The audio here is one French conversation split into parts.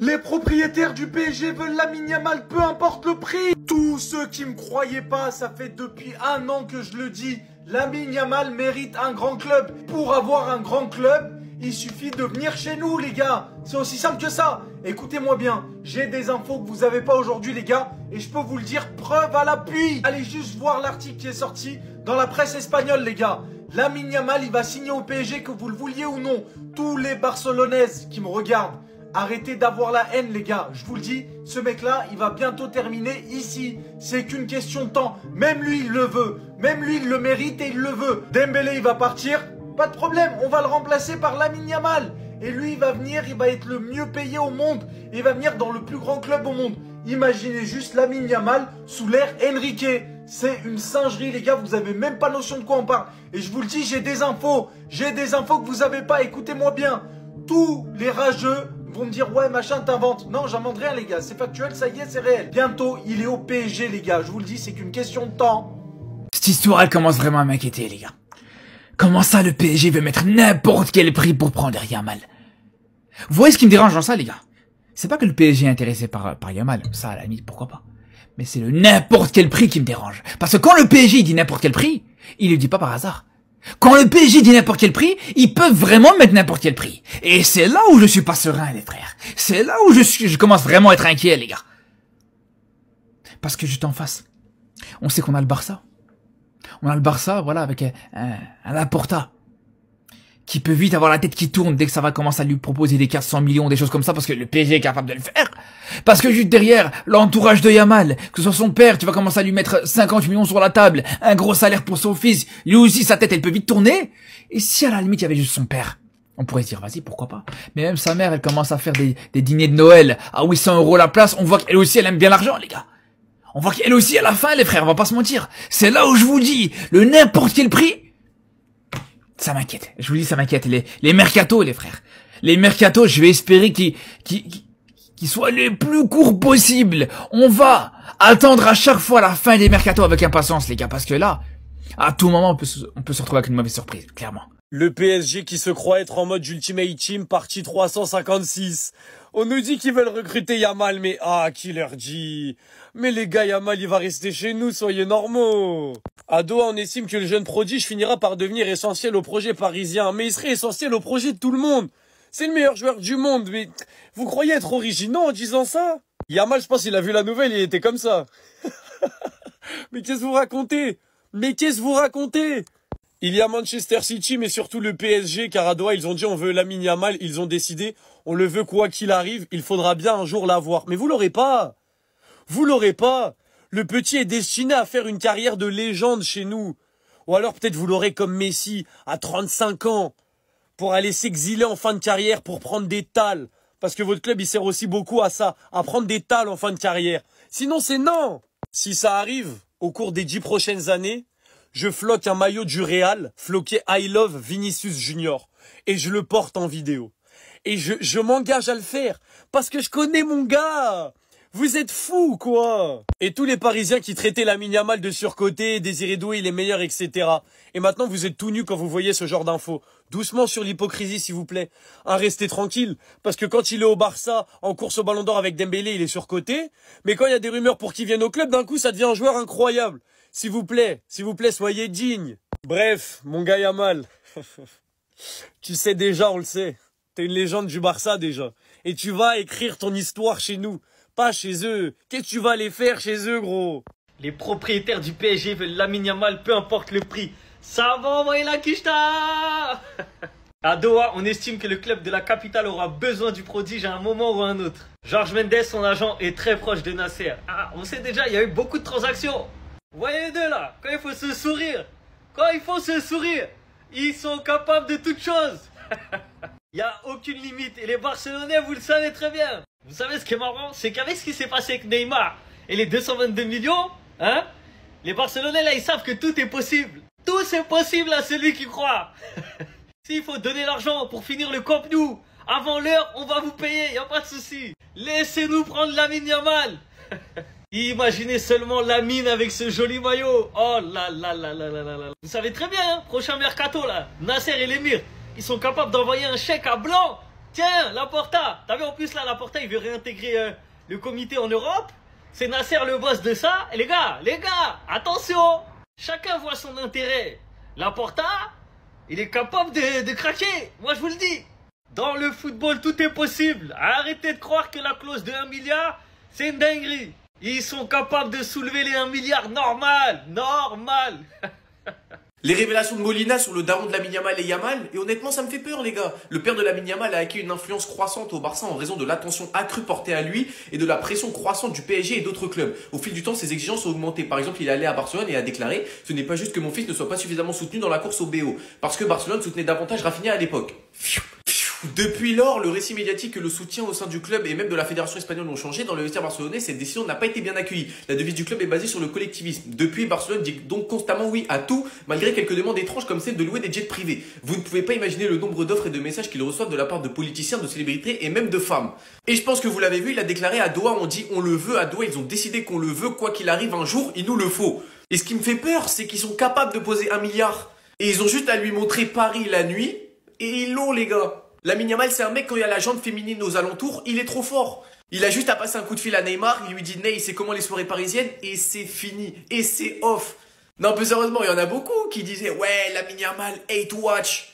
Les propriétaires du PSG veulent Lamine Yamal, peu importe le prix. Tous ceux qui me croyaient pas, ça fait depuis 1 an que je le dis. Lamine Yamal mérite un grand club. Pour avoir un grand club, il suffit de venir chez nous, les gars. C'est aussi simple que ça. Écoutez-moi bien, j'ai des infos que vous n'avez pas aujourd'hui, les gars. Et je peux vous le dire, preuve à l'appui. Allez juste voir l'article qui est sorti dans la presse espagnole, les gars. Lamine Yamal, il va signer au PSG, que vous le vouliez ou non. Tous les Barcelonaises qui me regardent, arrêtez d'avoir la haine, les gars. Je vous le dis, ce mec-là, il va bientôt terminer ici. C'est qu'une question de temps. Même lui, il le veut. Même lui, il le mérite et il le veut. Dembélé, il va partir. Pas de problème, on va le remplacer par Lamine Yamal. Et lui, il va venir, il va être le mieux payé au monde. Et il va venir dans le plus grand club au monde. Imaginez juste Lamine Yamal sous l'ère Enrique. C'est une singerie, les gars, vous avez même pas notion de quoi on parle. Et je vous le dis, j'ai des infos. J'ai des infos que vous avez pas, écoutez-moi bien. Tous les rageux vont me dire, ouais, machin, t'inventes. Non, j'invente rien, les gars, c'est factuel, ça y est, c'est réel. Bientôt, il est au PSG, les gars, je vous le dis, c'est qu'une question de temps. Cette histoire, elle commence vraiment à m'inquiéter, les gars. Comment ça, le PSG veut mettre n'importe quel prix pour prendre Yamal? Vous voyez ce qui me dérange dans ça, les gars? C'est pas que le PSG est intéressé par Yamal, ça, à la limite, pourquoi pas. Mais c'est le n'importe quel prix qui me dérange. Parce que quand le PSG dit n'importe quel prix, il le dit pas par hasard. Quand le PSG dit n'importe quel prix, ils peuvent vraiment mettre n'importe quel prix. Et c'est là où je suis pas serein, les frères. C'est là où je commence vraiment à être inquiet, les gars. Parce que juste en face, on sait qu'on a le Barça. On a le Barça, voilà, avec un Laporta, qui peut vite avoir la tête qui tourne dès que ça va commencer à lui proposer des 400 millions, des choses comme ça, parce que le PSG est capable de le faire. Parce que juste derrière, l'entourage de Yamal, que ce soit son père, tu vas commencer à lui mettre 50 millions sur la table, un gros salaire pour son fils, lui aussi sa tête elle peut vite tourner. Et si à la limite il y avait juste son père, on pourrait se dire vas-y, pourquoi pas. Mais même sa mère, elle commence à faire des dîners de Noël à 800 € la place, on voit qu'elle aussi elle aime bien l'argent, les gars. On voit qu'elle aussi à la fin, les frères, on va pas se mentir. C'est là où je vous dis, le n'importe quel prix, ça m'inquiète. Je vous dis, ça m'inquiète. Les mercatos, les frères. Les mercatos, je vais espérer qu'ils soient les plus courts possibles. On va attendre à chaque fois la fin des mercatos avec impatience, les gars, parce que là, à tout moment, on peut se retrouver avec une mauvaise surprise, clairement. Le PSG qui se croit être en mode Ultimate Team, partie 356. On nous dit qu'ils veulent recruter Yamal, mais qui leur dit? Mais les gars, Yamal, il va rester chez nous, soyez normaux. À Doha, on estime que le jeune prodige finira par devenir essentiel au projet parisien, mais il serait essentiel au projet de tout le monde. C'est le meilleur joueur du monde, mais vous croyez être originaux en disant ça? Yamal, je pense qu'il a vu la nouvelle, il était comme ça. Mais qu'est-ce que vous racontez? Mais qu'est-ce que vous racontez? Il y a Manchester City, mais surtout le PSG, car à Doha, ils ont dit on veut Lamine Yamal, ils ont décidé, on le veut quoi qu'il arrive, il faudra bien un jour l'avoir. Mais vous l'aurez pas. Vous l'aurez pas. Le petit est destiné à faire une carrière de légende chez nous. Ou alors peut-être vous l'aurez comme Messi, à 35 ans, pour aller s'exiler en fin de carrière, pour prendre des tales. Parce que votre club, il sert aussi beaucoup à ça, à prendre des tales en fin de carrière. Sinon, c'est non. Si ça arrive, au cours des 10 prochaines années, je floque un maillot du Real, floqué I Love Vinicius Junior. Et je le porte en vidéo. Et je m'engage à le faire. Parce que je connais mon gars. Vous êtes fous, quoi. Et tous les Parisiens qui traitaient Lamine Yamal de surcoté, Désiré Doué, il est meilleur, etc. Et maintenant, vous êtes tout nus quand vous voyez ce genre d'infos. Doucement sur l'hypocrisie, s'il vous plaît. Restez tranquille. Parce que quand il est au Barça, en course au Ballon d'Or avec Dembélé, il est surcoté. Mais quand il y a des rumeurs pour qu'il vienne au club, d'un coup, ça devient un joueur incroyable. S'il vous plaît, soyez digne. Bref, mon gars Yamal. Tu sais déjà, on le sait. T'es une légende du Barça déjà. Et tu vas écrire ton histoire chez nous. Pas chez eux. Qu'est-ce que tu vas aller faire chez eux, gros? Les propriétaires du PSG veulent Lamine Yamal, peu importe le prix. Ça va envoyer la quicheta. À Doha, on estime que le club de la capitale aura besoin du prodige à un moment ou à un autre. Georges Mendes, son agent, est très proche de Nasser. On sait déjà, il y a eu beaucoup de transactions. Vous voyez les deux là, quand il faut se sourire. Ils sont capables de toutes choses. Il n'y a aucune limite. Et les Barcelonais, vous le savez très bien. Vous savez ce qui est marrant, c'est qu'avec ce qui s'est passé avec Neymar et les 222 millions, les Barcelonais là, ils savent que tout est possible. Tout c'est possible à celui qui croit. S'il faut donner l'argent pour finir le Camp Nou avant l'heure, on va vous payer, il n'y a pas de souci. Laissez-nous prendre Lamine Yamal. Imaginez seulement Lamine avec ce joli maillot. Oh là là là là là là là. Vous savez très bien, prochain mercato là, Nasser et l'émir, ils sont capables d'envoyer un chèque à blanc Tiens, Laporta. T'as vu en plus là, Laporta, il veut réintégrer le comité en Europe. C'est Nasser le boss de ça. Et les gars, attention. Chacun voit son intérêt. Laporta, il est capable de craquer. Moi, je vous le dis. Dans le football, tout est possible. Arrêtez de croire que la clause de 1 milliard, c'est une dinguerie. Ils sont capables de soulever les 1 milliard normal. Les révélations de Molina sur le daron de Lamine Yamal et Yamal, et honnêtement ça me fait peur les gars. Le père de Lamine Yamal a acquis une influence croissante au Barça en raison de l'attention accrue portée à lui et de la pression croissante du PSG et d'autres clubs. Au fil du temps, ses exigences ont augmenté. Par exemple, il est allé à Barcelone et a déclaré « Ce n'est pas juste que mon fils ne soit pas suffisamment soutenu dans la course au BO », parce que Barcelone soutenait davantage Rafinha à l'époque. Depuis lors, le récit médiatique et le soutien au sein du club et même de la fédération espagnole ont changé. Dans le vestiaire barcelonais, cette décision n'a pas été bien accueillie. La devise du club est basée sur le collectivisme. Depuis, Barcelone dit donc constamment oui à tout, malgré quelques demandes étranges comme celle de louer des jets privés. Vous ne pouvez pas imaginer le nombre d'offres et de messages qu'ils reçoivent de la part de politiciens, de célébrités et même de femmes. Et je pense que vous l'avez vu, il a déclaré à Doha, on dit on le veut à Doha, ils ont décidé qu'on le veut, quoi qu'il arrive un jour, il nous le faut. Et ce qui me fait peur, c'est qu'ils sont capables de poser 1 milliard. Et ils ont juste à lui montrer Paris la nuit, et ils l'ont les gars. Lamine Yamal, c'est un mec, quand il y a la jante féminine aux alentours, il est trop fort. Il a juste à passer un coup de fil à Neymar, il lui dit Ney, c'est comment les soirées parisiennes, et c'est fini, et c'est off. Non, plus sérieusement, il y en a beaucoup qui disaient ouais, Lamine Yamal, hate watch.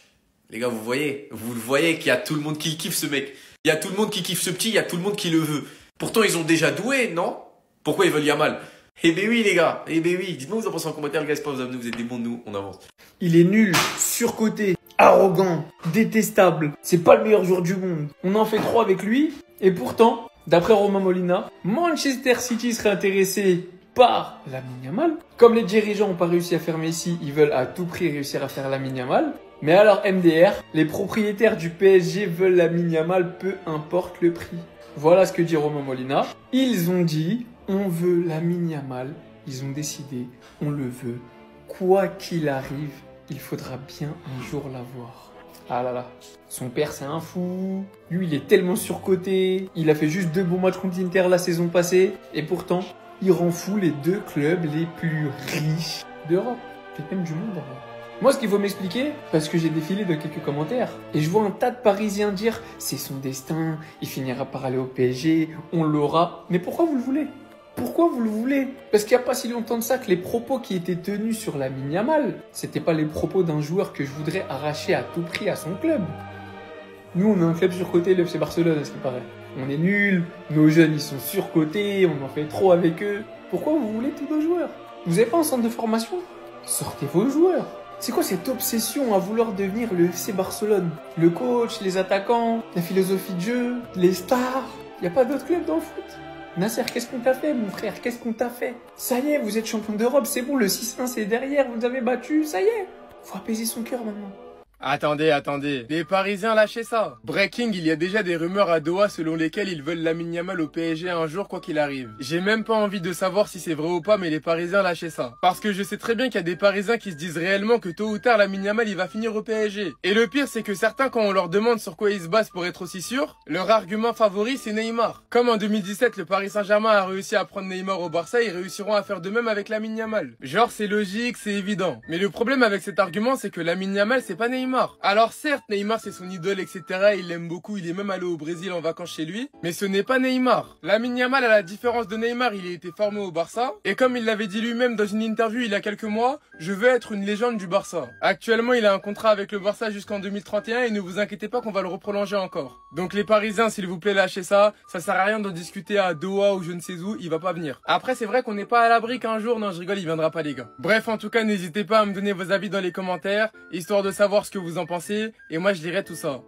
Les gars, vous le voyez qu'il y a tout le monde qui kiffe ce mec. Il y a tout le monde qui kiffe ce petit, il y a tout le monde qui le veut. Pourtant, ils ont déjà doué, non? Pourquoi ils veulent Yamal? Eh ben oui les gars, eh ben oui. Dites-moi vous en pensez en commentaire, les gars, c'est pas vous amenez, vous êtes des bons de nous, on avance. Il est nul, surcoté, arrogant, détestable. C'est pas le meilleur joueur du monde. On en fait 3 avec lui. Et pourtant, d'après Romain Molina, Manchester City serait intéressé par Lamine Yamal. Comme les dirigeants n'ont pas réussi à faire Messi, ils veulent à tout prix réussir à faire Lamine Yamal. Mais alors MDR, les propriétaires du PSG veulent Lamine Yamal, peu importe le prix. Voilà ce que dit Romain Molina. Ils ont dit, on veut Lamine Yamal. Ils ont décidé, on le veut. Quoi qu'il arrive, il faudra bien un jour l'avoir. Ah là là, son père c'est un fou. Lui il est tellement surcoté. Il a fait juste 2 bons matchs contre Inter la saison passée. Et pourtant, il rend fou les 2 clubs les plus riches d'Europe. Et même du monde d'Europe. Moi, ce qu'il faut m'expliquer, parce que j'ai défilé de quelques commentaires, et je vois un tas de Parisiens dire « C'est son destin, il finira par aller au PSG, on l'aura. » Mais pourquoi vous le voulez? Pourquoi vous le voulez? Parce qu'il n'y a pas si longtemps de ça que les propos qui étaient tenus sur Lamine Yamal, c'était pas les propos d'un joueur que je voudrais arracher à tout prix à son club. Nous, on a un club surcoté, le FC Barcelone, à ce qui paraît. On est nuls, nos jeunes, ils sont surcotés, on en fait trop avec eux. Pourquoi vous voulez tous nos joueurs? Vous n'avez pas un centre de formation? Sortez vos joueurs. C'est quoi cette obsession à vouloir devenir le FC Barcelone? Le coach, les attaquants, la philosophie de jeu, les stars. Il n'y a pas d'autres clubs dans le foot. Nasser, qu'est-ce qu'on t'a fait, mon frère? Qu'est-ce qu'on t'a fait? Ça y est, vous êtes champion d'Europe, c'est bon, le 6-1 c'est derrière, vous avez battu, ça y est. Faut apaiser son cœur maintenant. Attendez. Les Parisiens lâchez ça. Breaking, il y a déjà des rumeurs à Doha selon lesquelles ils veulent Lamine Yamal au PSG un jour quoi qu'il arrive. J'ai même pas envie de savoir si c'est vrai ou pas, mais les Parisiens lâchez ça. Parce que je sais très bien qu'il y a des Parisiens qui se disent réellement que tôt ou tard Lamine Yamal il va finir au PSG. Et le pire c'est que certains quand on leur demande sur quoi ils se basent pour être aussi sûrs, leur argument favori c'est Neymar. Comme en 2017 le Paris Saint-Germain a réussi à prendre Neymar au Barça, ils réussiront à faire de même avec Lamine Yamal. Genre c'est logique, c'est évident. Mais le problème avec cet argument c'est que Lamine Yamal c'est pas Neymar. Alors certes, Neymar c'est son idole, etc. Il l'aime beaucoup, il est même allé au Brésil en vacances chez lui. Mais ce n'est pas Neymar. Lamine Yamal, à la différence de Neymar, il a été formé au Barça. Et comme il l'avait dit lui-même dans une interview il y a quelques mois, je veux être une légende du Barça. Actuellement, il a un contrat avec le Barça jusqu'en 2031 et ne vous inquiétez pas qu'on va le reprolonger encore. Donc les Parisiens, s'il vous plaît, lâchez ça. Ça sert à rien d'en discuter à Doha ou je ne sais où, il va pas venir. Après, c'est vrai qu'on n'est pas à l'abri qu'un jour, non je rigole, il viendra pas les gars. Bref, en tout cas, n'hésitez pas à me donner vos avis dans les commentaires, histoire de savoir ce que vous en pensez. Et moi je lirai tout ça.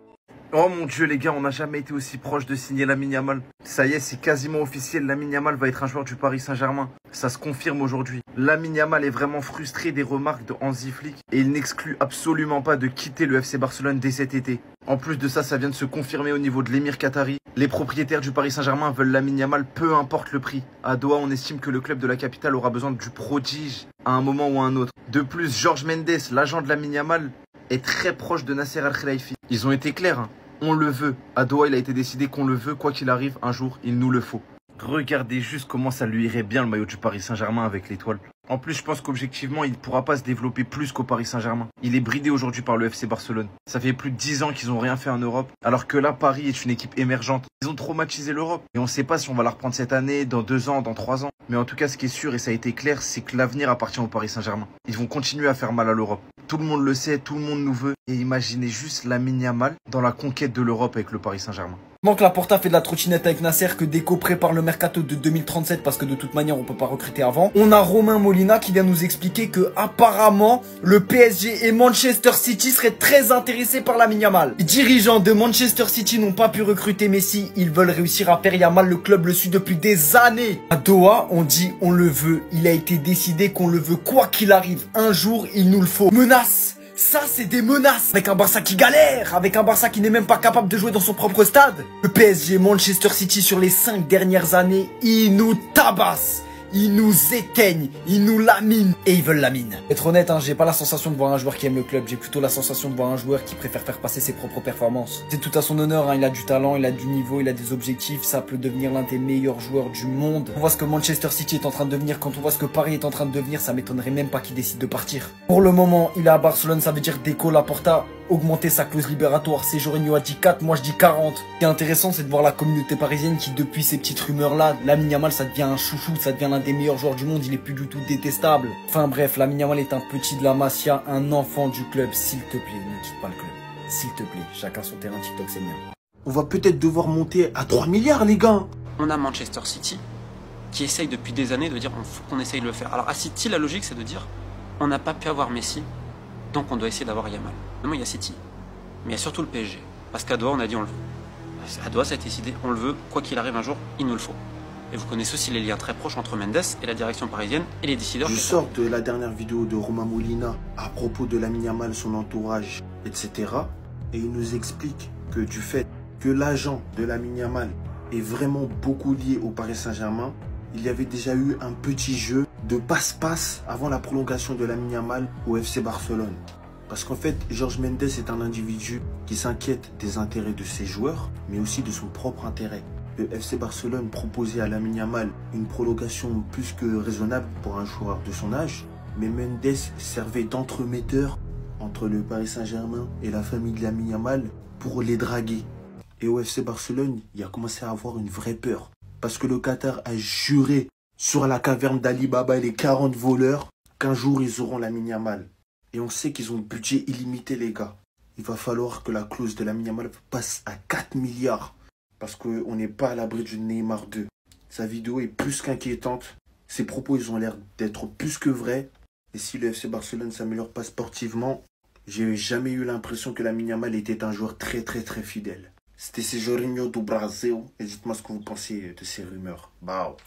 Oh mon dieu les gars, on n'a jamais été aussi proche de signer Lamine Yamal. Ça y est, c'est quasiment officiel, Lamine Yamal va être un joueur du Paris Saint-Germain. Ça se confirme aujourd'hui. Lamine Yamal est vraiment frustré des remarques de Hansi Flick et il n'exclut absolument pas de quitter le FC Barcelone dès cet été. En plus de ça, ça vient de se confirmer au niveau de l'émir qatari. Les propriétaires du Paris Saint-Germain veulent Lamine Yamal, peu importe le prix. À Doha, on estime que le club de la capitale aura besoin du prodige à un moment ou à un autre. De plus, Jorge Mendes, l'agent de Lamine Yamal, est très proche de Nasser Al-Khelaifi. Ils ont été clairs, hein. On le veut. À Doha, il a été décidé qu'on le veut, quoi qu'il arrive, un jour, il nous le faut. Regardez juste comment ça lui irait bien le maillot du Paris Saint-Germain avec l'étoile. En plus, je pense qu'objectivement, il ne pourra pas se développer plus qu'au Paris Saint-Germain. Il est bridé aujourd'hui par le FC Barcelone. Ça fait plus de 10 ans qu'ils n'ont rien fait en Europe, alors que là, Paris est une équipe émergente. Ils ont traumatisé l'Europe. Et on ne sait pas si on va la reprendre cette année, dans 2 ans, dans 3 ans. Mais en tout cas, ce qui est sûr, et ça a été clair, c'est que l'avenir appartient au Paris Saint-Germain. Ils vont continuer à faire mal à l'Europe. Tout le monde le sait, tout le monde nous veut. Et imaginez juste Lamine Yamal dans la conquête de l'Europe avec le Paris Saint-Germain. Manque Laporta fait de la trottinette avec Nasser, que Deco prépare le mercato de 2037 parce que de toute manière on peut pas recruter avant. On a Romain Molina qui vient nous expliquer que apparemment le PSG et Manchester City seraient très intéressés par Lamine Yamal. Les dirigeants de Manchester City n'ont pas pu recruter Messi, ils veulent réussir à faire Yamal, le club le suit depuis des années. À Doha, on dit on le veut, il a été décidé qu'on le veut quoi qu'il arrive, un jour il nous le faut. Menace. Ça, c'est des menaces. Avec un Barça qui galère, avec un Barça qui n'est même pas capable de jouer dans son propre stade. Le PSG, Manchester City, sur les 5 dernières années, ils nous tabassent. Ils nous éteignent, ils nous laminent et ils veulent la mine. Être honnête, hein, j'ai pas la sensation de voir un joueur qui aime le club, j'ai plutôt la sensation de voir un joueur qui préfère faire passer ses propres performances. C'est tout à son honneur, hein, il a du talent, il a du niveau, il a des objectifs, ça peut devenir l'un des meilleurs joueurs du monde. On voit ce que Manchester City est en train de devenir, quand on voit ce que Paris est en train de devenir, ça m'étonnerait même pas qu'il décide de partir. Pour le moment, il est à Barcelone, ça veut dire Deco, Laporta, augmenter sa clause libératoire. C'est Jorginho a dit 4, moi je dis 40. Ce qui est intéressant, c'est de voir la communauté parisienne qui, depuis ces petites rumeurs-là, Lamine Yamal, ça devient un chouchou, ça devient l'un des meilleurs joueurs du monde, il est plus du tout détestable. Enfin bref, Lamine Yamal est un petit de la Masia, un enfant du club. S'il te plaît, ne quitte pas le club. S'il te plaît, chacun son terrain, TikTok c'est bien. On va peut-être devoir monter à 3 milliards, les gars. On a Manchester City qui essaye depuis des années de dire faut qu'on essaye de le faire. Alors à City, la logique c'est de dire on n'a pas pu avoir Messi, donc on doit essayer d'avoir Yamal. Non, il y a City, mais il y a surtout le PSG. Parce qu'à Doha, on a dit on le veut. À Doha, ça a été décidé, on le veut, quoi qu'il arrive un jour, il nous le faut. Et vous connaissez aussi les liens très proches entre Mendes et la direction parisienne et les décideurs. Je sors de la dernière vidéo de Romain Molina à propos de Lamine Yamal, son entourage, etc. Et il nous explique que du fait que l'agent de Lamine Yamal est vraiment beaucoup lié au Paris Saint-Germain, il y avait déjà eu un petit jeu de passe-passe avant la prolongation de Lamine Yamal au FC Barcelone. Parce qu'en fait, Jorge Mendes est un individu qui s'inquiète des intérêts de ses joueurs, mais aussi de son propre intérêt. Le FC Barcelone proposait à Lamine Yamal une prolongation plus que raisonnable pour un joueur de son âge, mais Mendes servait d'entremetteur entre le Paris Saint-Germain et la famille de Lamine Yamal pour les draguer. Et au FC Barcelone, il a commencé à avoir une vraie peur. Parce que le Qatar a juré sur la caverne d'Ali Baba et les 40 voleurs qu'un jour ils auront Lamine Yamal. Et on sait qu'ils ont le budget illimité, les gars. Il va falloir que la clause de Lamine Yamal passe à 4 milliards. Parce qu'on n'est pas à l'abri du Neymar 2. Sa vidéo est plus qu'inquiétante. Ses propos, ils ont l'air d'être plus que vrais. Et si le FC Barcelone ne s'améliore pas sportivement, j'ai jamais eu l'impression que Lamine Yamal était un joueur très fidèle. C'était Jorginho do Brasil. Et dites-moi ce que vous pensez de ces rumeurs. Bao.